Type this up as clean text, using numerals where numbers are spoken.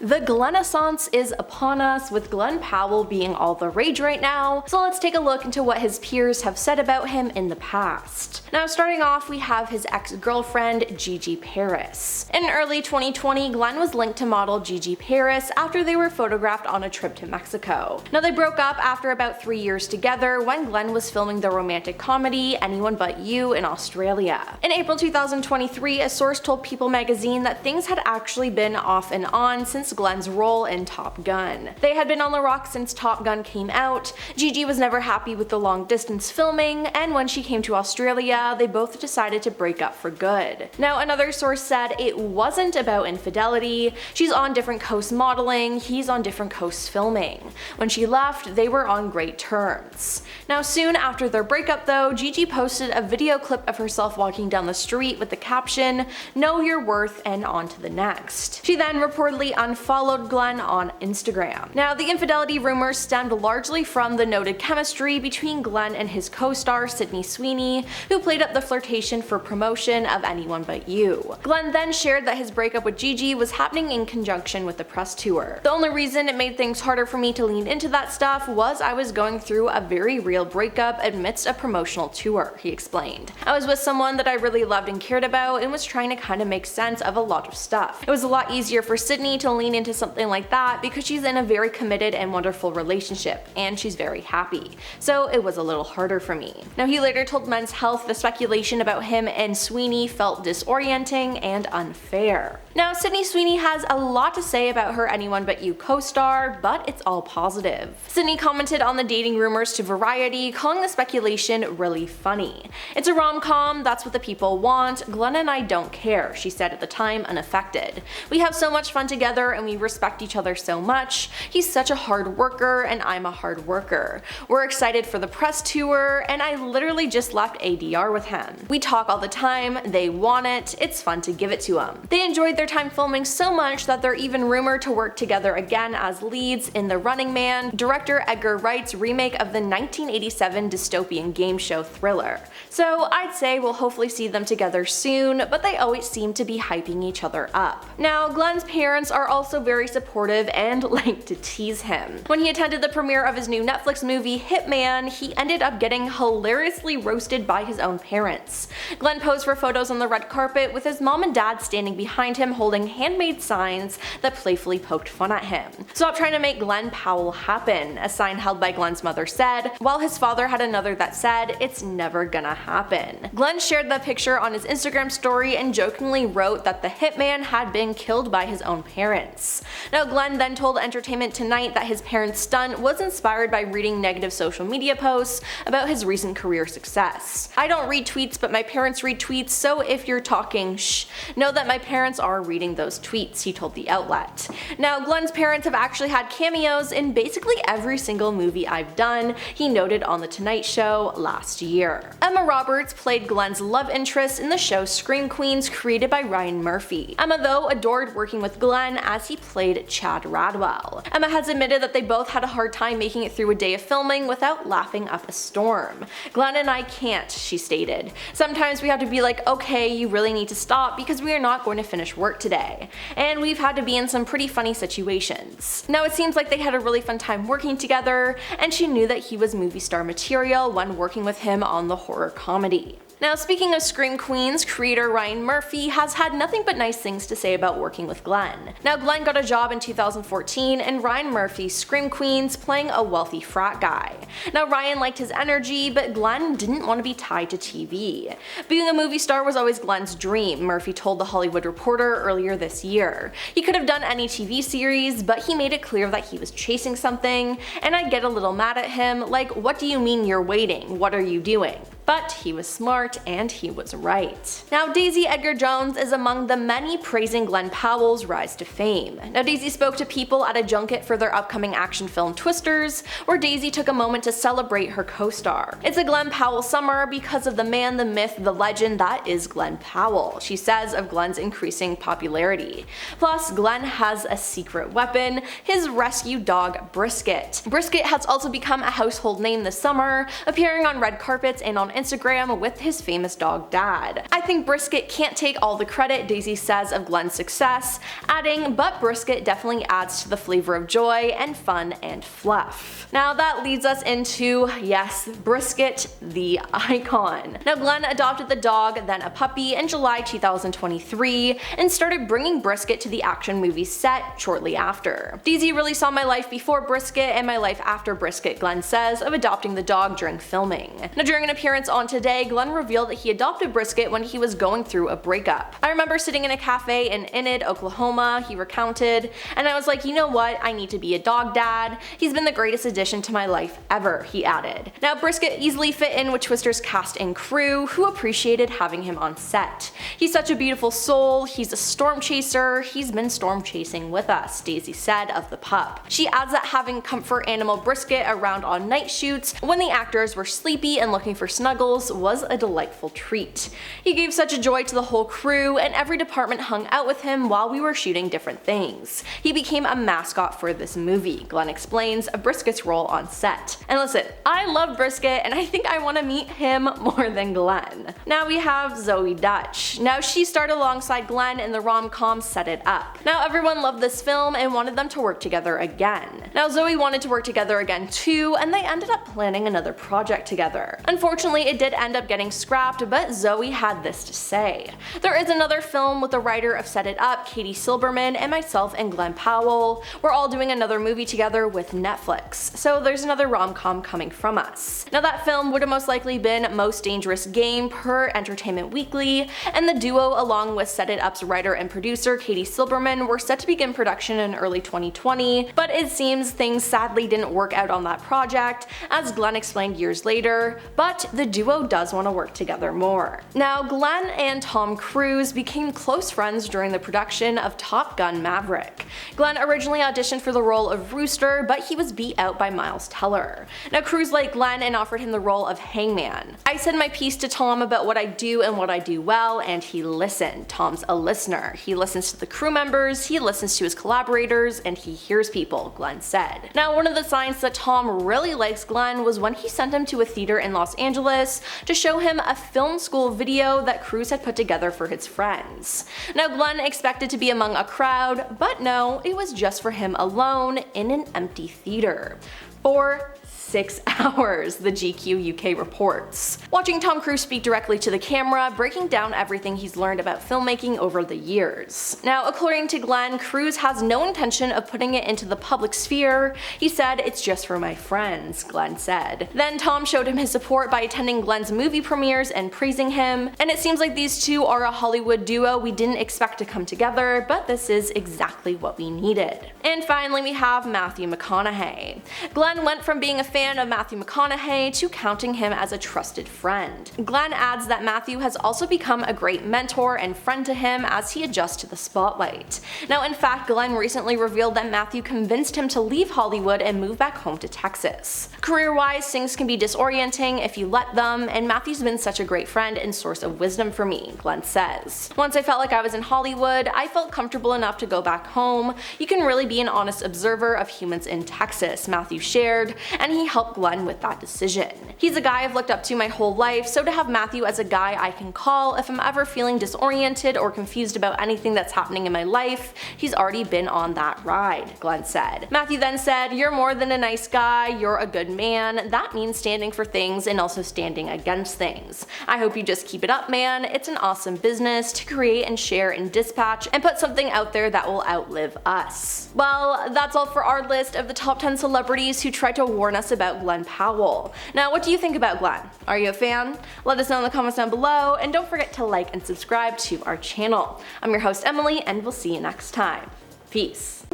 The Glennaissance is upon us, with Glen Powell being all the rage right now, so let's take a look into what his peers have said about him in the past. Now starting off, we have his ex-girlfriend Gigi Paris. In early 2020, Glen was linked to model Gigi Paris after they were photographed on a trip to Mexico. Now they broke up after about 3 years together when Glen was filming the romantic comedy Anyone But You in Australia. In April 2023, a source told People magazine that things had actually been off and on since Glen's role in Top Gun. They had been on the rocks since Top Gun came out. Gigi was never happy with the long distance filming, and when she came to Australia, they both decided to break up for good. Now another source said it wasn't about infidelity. She's on different coasts modeling, he's on different coasts filming. When she left, they were on great terms. Now soon after their breakup though, Gigi posted a video clip of herself walking down the street with the caption, "Know your worth and on to the next." She then reportedly unfollowed Glen on Instagram. Now the infidelity rumors stemmed largely from the noted chemistry between Glen and his co-star Sweeney, who played up the flirtation for promotion of Anyone But You. Glen then shared that his breakup with Gigi was happening in conjunction with the press tour. "The only reason it made things harder for me to lean into that stuff was I was going through a very real breakup amidst a promotional tour," he explained. "I was with someone that I really loved and cared about and was trying to kind of make sense of a lot of stuff. It was a lot easier for Cyndy to lean into something like that because she's in a very committed and wonderful relationship, and she's very happy. So it was a little harder for me." Now he later told Men's Health the speculation about him and Sweeney felt disorienting and unfair. Now Sydney Sweeney has a lot to say about her Anyone But You co-star, but it's all positive. Sydney commented on the dating rumors to Variety, calling the speculation really funny. "It's a rom-com, that's what the people want. Glen and I don't care," she said at the time, unaffected. "We have so much fun together and we respect each other so much. He's such a hard worker and I'm a hard worker. We're excited for the press tour and I literally just left ADR with him. We talk all the time, they want it, it's fun to give it to them. They enjoyed their time filming so much that they're even rumored to work together again as leads in The Running Man, director Edgar Wright's remake of the 1987 dystopian game show Thriller. So I'd say we'll hopefully see them together soon, but they always seem to be hyping each other up." Now Glen's parents are also very supportive and like to tease him. When he attended the premiere of his new Netflix movie Hitman, he ended up getting hilariously roasted by his own parents. Glen posed for photos on the red carpet with his mom and dad standing behind him holding handmade signs that playfully poked fun at him. "Stop trying to make Glen Powell happen," a sign held by Glen's mother said, while his father had another that said, "It's never gonna happen." Glen shared the picture on his Instagram story and jokingly wrote that the hitman had been killed by his own parents. Now Glen then told Entertainment Tonight that his parents' stunt was inspired by reading negative social media posts about his recent career success. "I don't read tweets, but my parents read tweets, so if you're talking shh, know that my parents are reading those tweets," he told the outlet. Now Glen's parents have actually had cameos in basically every single movie I've done, he noted on The Tonight Show last year. Emma Roberts played Glen's love interest in the show Scream Queens, created by Ryan Murphy. Emma though adored working with Glen as he played Chad Radwell. Emma has admitted that they both had a hard time making it through a day of filming without laughing up a storm. "Glen and I can't," she stated. "Sometimes we have to be like, okay, you really need to stop because we are not going to finish work today. And we've had to be in some pretty funny situations." Now it seems like they had a really fun time working together, and she knew that he was movie star material when working with him on the horror comedy. Now speaking of Scream Queens, creator Ryan Murphy has had nothing but nice things to say about working with Glen. Now Glen got a job in 2014 in Ryan Murphy's Scream Queens playing a wealthy frat guy. Now Ryan liked his energy, but Glen didn't want to be tied to TV. "Being a movie star was always Glen's dream," Murphy told The Hollywood Reporter earlier this year. "He could have done any TV series, but he made it clear that he was chasing something, and I'd get a little mad at him, like, what do you mean you're waiting? What are you doing?" But he was smart and he was right. Now Daisy Edgar-Jones is among the many praising Glen Powell's rise to fame. Now Daisy spoke to People at a junket for their upcoming action film Twisters, where Daisy took a moment to celebrate her co-star. "It's a Glen Powell summer because of the man, the myth, the legend that is Glen Powell," she says of Glen's increasing popularity. Plus, Glen has a secret weapon, his rescue dog Brisket. Brisket has also become a household name this summer, appearing on red carpets and on Instagram with his famous dog dad. I think Brisket can't take all the credit, Daisy says, of Glen's success, adding, but Brisket definitely adds to the flavor of joy and fun and fluff. Now that leads us into, yes, Brisket, the icon. Now Glen adopted the dog, then a puppy, in July 2023 and started bringing Brisket to the action movie set shortly after. Daisy really saw my life before Brisket and my life after Brisket, Glen says, of adopting the dog during filming. Now during an appearance on Today, Glen revealed that he adopted Brisket when he was going through a breakup. I remember sitting in a cafe in Enid, Oklahoma, he recounted, and I was like, you know what, I need to be a dog dad. He's been the greatest addition to my life ever, he added. Now Brisket easily fit in with Twister's cast and crew, who appreciated having him on set. He's such a beautiful soul, he's a storm chaser, he's been storm chasing with us, Daisy said of the pup. She adds that having comfort animal Brisket around on night shoots when the actors were sleepy and looking for snuggles was a delightful treat. He gave such a joy to the whole crew, and every department hung out with him while we were shooting different things. He became a mascot for this movie, Glen explains of Brisket's role on set. And listen, I love Brisket and I think I want to meet him more than Glen. Now we have Zoey Deutch. Now she starred alongside Glen in the rom-com Set It Up. Now everyone loved this film and wanted them to work together again. Now Zoey wanted to work together again too, and they ended up planning another project together. Unfortunately, it did end up getting scrapped, but Zoey had this to say. There is another film with the writer of Set It Up, Katie Silberman, and myself and Glen Powell. We're all doing another movie together with Netflix, so there's another rom-com coming from us. Now that film would have most likely been Most Dangerous Game per Entertainment Weekly, and the duo along with Set It Up's writer and producer Katie Silberman were set to begin production in early 2020, but it seems things sadly didn't work out on that project, as Glen explained years later, but the duo does want to work together more. Now Glen and Tom Cruise became close friends during the production of Top Gun Maverick. Glen originally auditioned for the role of Rooster, but he was beat out by Miles Teller. Now Cruise liked Glen and offered him the role of Hangman. I said my piece to Tom about what I do and what I do well, and he listened. Tom's a listener. He listens to the crew members, he listens to his collaborators, and he hears people, Glen said. Now one of the signs that Tom really likes Glen was when he sent him to a theater in Los Angeles to show him a film school video that Cruise had put together for his friends. Now Glen expected to be among a crowd, but no, it was just for him alone in an empty theater. For 6 hours, the GQ UK reports. Watching Tom Cruise speak directly to the camera, breaking down everything he's learned about filmmaking over the years. Now, according to Glen, Cruise has no intention of putting it into the public sphere. He said, "It's just for my friends," Glen said. Then Tom showed him his support by attending Glen's movie premieres and praising him, and it seems like these two are a Hollywood duo we didn't expect to come together, but this is exactly what we needed. And finally, we have Matthew McConaughey. Glen went from being a fan of Matthew McConaughey to counting him as a trusted friend. Glen adds that Matthew has also become a great mentor and friend to him as he adjusts to the spotlight. Now in fact, Glen recently revealed that Matthew convinced him to leave Hollywood and move back home to Texas. Career-wise, things can be disorienting if you let them, and Matthew's been such a great friend and source of wisdom for me, Glen says. Once I felt like I was in Hollywood, I felt comfortable enough to go back home. You can really be an honest observer of humans in Texas, Matthew shared, and he helped Glen with that decision. He's a guy I've looked up to my whole life, so to have Matthew as a guy I can call if I'm ever feeling disoriented or confused about anything that's happening in my life, he's already been on that ride, Glen said. Matthew then said, "You're more than a nice guy, you're a good man. That means standing for things and also standing against things. I hope you just keep it up, man. It's an awesome business to create and share and dispatch and put something out there that will outlive us." Well, that's all for our list of the top 10 celebrities who tried to warn us about Glen Powell. Now, what do you think about Glen? Are you a fan? Let us know in the comments down below, and don't forget to like and subscribe to our channel. I'm your host Emily, and we'll see you next time. Peace.